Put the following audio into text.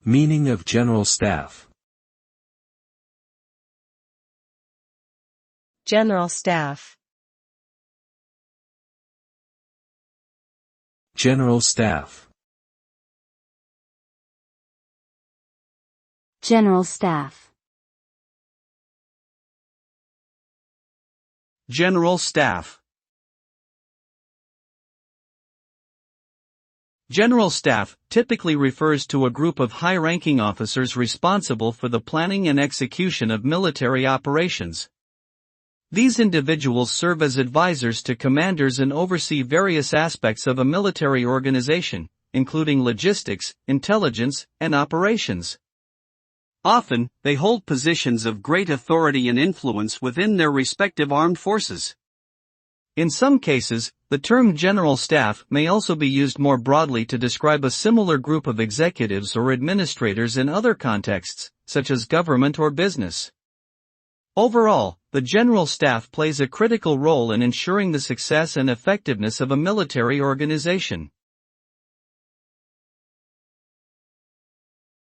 Meaning of General Staff. General Staff. General Staff. General Staff. General Staff. General Staff typically refers to a group of high-ranking officers responsible for the planning and execution of military operations. These individuals serve as advisors to commanders and oversee various aspects of a military organization, including logistics, intelligence, and operations. Often, they hold positions of great authority and influence within their respective armed forces. In some cases, the term General Staff may also be used more broadly to describe a similar group of executives or administrators in other contexts, such as government or business. Overall, the General Staff plays a critical role in ensuring the success and effectiveness of a military organization.